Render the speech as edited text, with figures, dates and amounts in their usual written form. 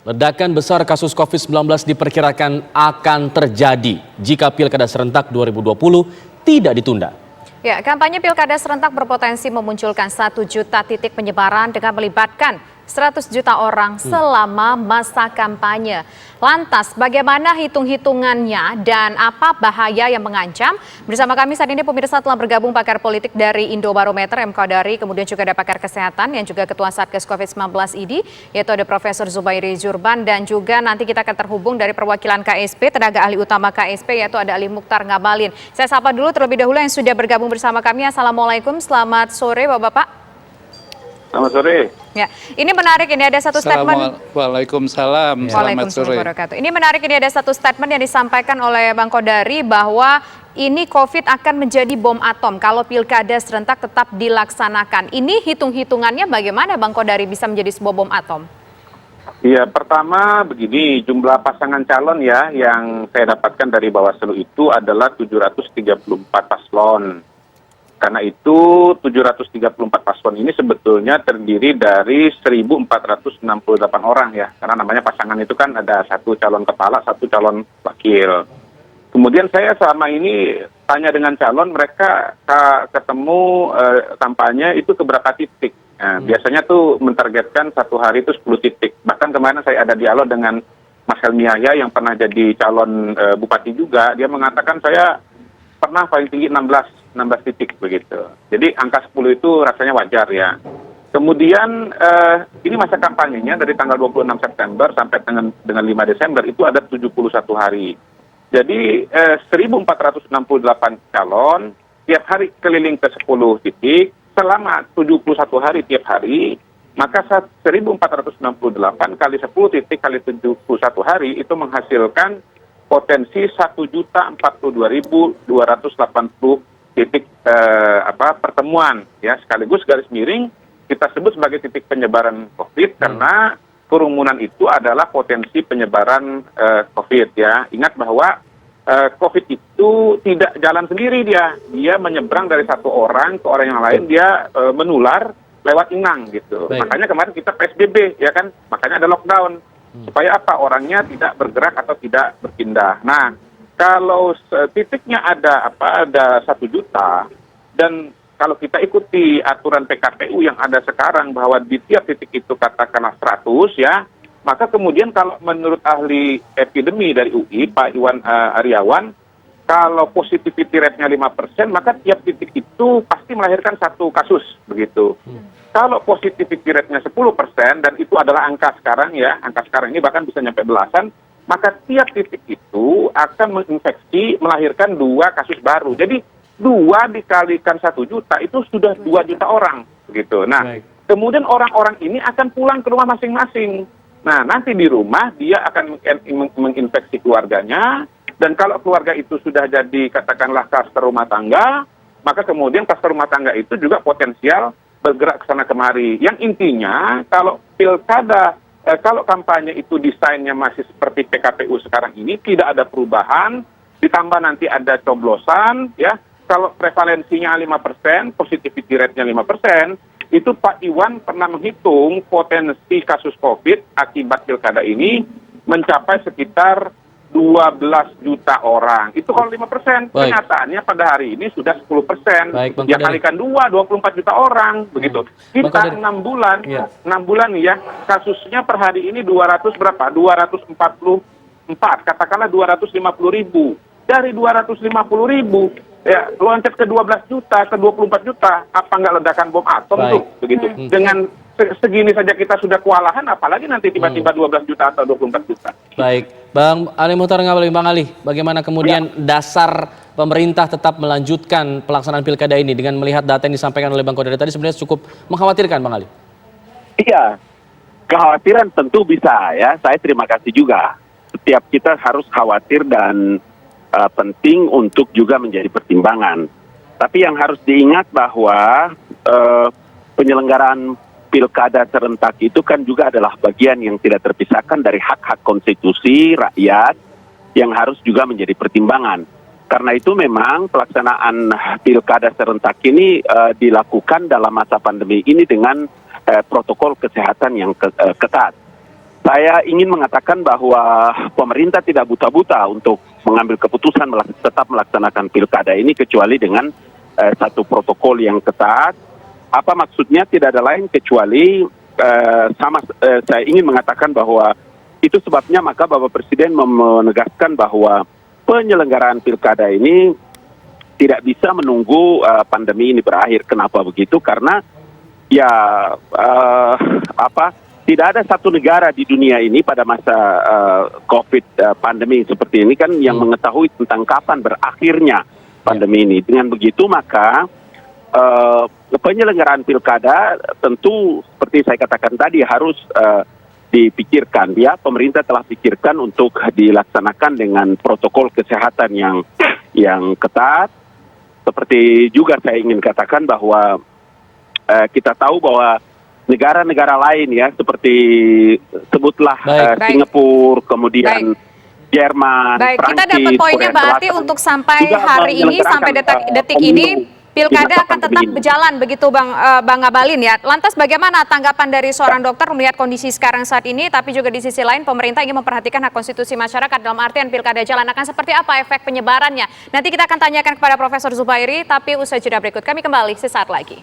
Ledakan besar kasus COVID-19 diperkirakan akan terjadi jika Pilkada serentak 2020 tidak ditunda. Ya, kampanye Pilkada serentak berpotensi memunculkan 1 juta titik penyebaran dengan melibatkan 100 juta orang selama masa kampanye. Lantas, bagaimana hitung-hitungannya dan apa bahaya yang mengancam? Bersama kami saat ini pemirsa telah bergabung pakar politik dari Indobarometer, M. Kodari, kemudian juga ada pakar kesehatan yang juga Ketua Satgas COVID-19 ID, yaitu ada Profesor Zubairi Jurban, dan juga nanti kita akan terhubung dari perwakilan KSP, tenaga ahli utama KSP, yaitu ada Ali Mukhtar Ngabalin. Saya sapa dulu terlebih dahulu yang sudah bergabung bersama kami. Assalamualaikum, selamat sore Bapak-Bapak. Selamat sore. Ya, ini menarik, ini ada satu statement. Waalaikumsalam. Selamat sore. Ini menarik, ini ada satu statement yang disampaikan oleh Bang Kodari bahwa ini COVID akan menjadi bom atom kalau pilkada serentak tetap dilaksanakan. Ini hitung-hitungannya bagaimana Bang Kodari bisa menjadi sebuah bom atom? Ya, pertama begini, jumlah pasangan calon ya yang saya dapatkan dari Bawaslu itu adalah 734 paslon. Karena itu 734 paslon ini sebetulnya terdiri dari 1.468 orang ya. Karena namanya pasangan itu kan ada satu calon kepala, satu calon wakil. Kemudian saya selama ini tanya dengan calon, mereka ketemu kampanye itu ke berapa titik. Nah, biasanya tuh mentargetkan satu hari itu 10 titik. Bahkan kemarin saya ada dialog dengan Mas Helmi Yahya yang pernah jadi calon bupati juga. Dia mengatakan saya pernah paling tinggi 16 titik begitu. Jadi angka 10 itu rasanya wajar ya. Kemudian ini masa kampanyenya dari tanggal 26 September sampai dengan 5 Desember itu ada 71 hari. Jadi 1.468 calon tiap hari keliling ke 10 titik selama 71 hari tiap hari, maka 1.468 kali 10 titik kali 71 hari itu menghasilkan potensi 1.042.280 titik pertemuan ya, sekaligus garis miring kita sebut sebagai titik penyebaran COVID karena kerumunan itu adalah potensi penyebaran COVID ya. Ingat bahwa COVID itu tidak jalan sendiri, dia menyeberang dari satu orang ke orang yang lain, dia menular lewat inang gitu. Baik. Makanya kemarin kita PSBB ya kan, makanya ada lockdown supaya apa, orangnya tidak bergerak atau tidak berpindah. Nah, kalau titiknya ada 1 juta dan kalau kita ikuti aturan PKPU yang ada sekarang bahwa di tiap titik itu katakanlah 100 ya, maka kemudian kalau menurut ahli epidemi dari UI Pak Iwan Aryawan, kalau positivity rate-nya 5%, maka tiap titik itu pasti melahirkan 1 kasus begitu. Kalau positivity rate-nya 10% dan itu adalah angka sekarang ya, angka sekarang ini bahkan bisa nyampe belasan, maka tiap titik itu akan menginfeksi, melahirkan 2 kasus baru. Jadi 2 dikalikan 1 juta itu sudah 2 juta orang begitu. Nah, kemudian orang-orang ini akan pulang ke rumah masing-masing. Nah, nanti di rumah dia akan menginfeksi keluarganya, dan kalau keluarga itu sudah jadi katakanlah klaster rumah tangga, maka kemudian klaster rumah tangga itu juga potensial bergerak ke sana kemari. Yang intinya kalau pilkada, kalau kampanye itu desainnya masih seperti PKPU sekarang ini, tidak ada perubahan, ditambah nanti ada coblosan, ya. Kalau prevalensinya 5%, positivity rate-nya 5%, itu Pak Iwan pernah menghitung potensi kasus COVID akibat pilkada ini mencapai sekitar 12 juta orang. Itu kalau 5%, kenyataannya pada hari ini sudah 10%. Ya kalikan 24 juta orang, begitu. Kita 6 bulan, 6 bulan ya, kasusnya per hari ini 200 berapa? 244, katakanlah 250 ribu. Dari 250 ribu, ya loncat ke 12 juta, ke 24 juta, apa nggak ledakan bom atom tuh, begitu. Dengan segini saja kita sudah kewalahan, apalagi nanti tiba-tiba 12 juta atau 24 juta. Baik, Bang Ali Mukhtar Ngabalin, Bang Ali, bagaimana kemudian dasar pemerintah tetap melanjutkan pelaksanaan pilkada ini dengan melihat data yang disampaikan oleh Bang Kodari tadi sebenarnya cukup mengkhawatirkan, Bang Ali? Iya, kekhawatiran tentu bisa ya, saya terima kasih juga. Setiap kita harus khawatir dan penting untuk juga menjadi pertimbangan. Tapi yang harus diingat bahwa penyelenggaraan pilkada serentak itu kan juga adalah bagian yang tidak terpisahkan dari hak-hak konstitusi rakyat yang harus juga menjadi pertimbangan. Karena itu memang pelaksanaan pilkada serentak ini dilakukan dalam masa pandemi ini dengan protokol kesehatan yang ketat. saya ingin mengatakan bahwa pemerintah tidak buta-buta untuk mengambil keputusan tetap melaksanakan pilkada ini kecuali dengan satu protokol yang ketat. Apa maksudnya? Tidak ada lain kecuali saya ingin mengatakan bahwa itu sebabnya maka Bapak Presiden menegaskan bahwa penyelenggaraan pilkada ini tidak bisa menunggu pandemi ini berakhir. Kenapa begitu? Karena ya tidak ada satu negara di dunia ini pada masa COVID pandemi seperti ini kan yang mengetahui tentang kapan berakhirnya pandemi ini. Dengan begitu maka penyelenggaraan pilkada tentu seperti saya katakan tadi harus dipikirkan, ya, pemerintah telah pikirkan untuk dilaksanakan dengan protokol kesehatan yang ketat. Seperti juga saya ingin katakan bahwa kita tahu bahwa negara-negara lain, ya, seperti sebutlah Singapura, kemudian Jerman, Baik, Prancis, kita dapat poinnya Korea berarti Selatan, untuk sampai juga hari ini, sampai detik ini, pilkada akan tetap berjalan begitu Bang Ngabalin, ya. Lantas bagaimana tanggapan dari seorang dokter melihat kondisi sekarang saat ini, tapi juga di sisi lain pemerintah ingin memperhatikan hak konstitusi masyarakat dalam artian pilkada jalan, akan seperti apa efek penyebarannya? Nanti kita akan tanyakan kepada Profesor Zubairi, tapi usai jeda berikut kami kembali sesaat lagi.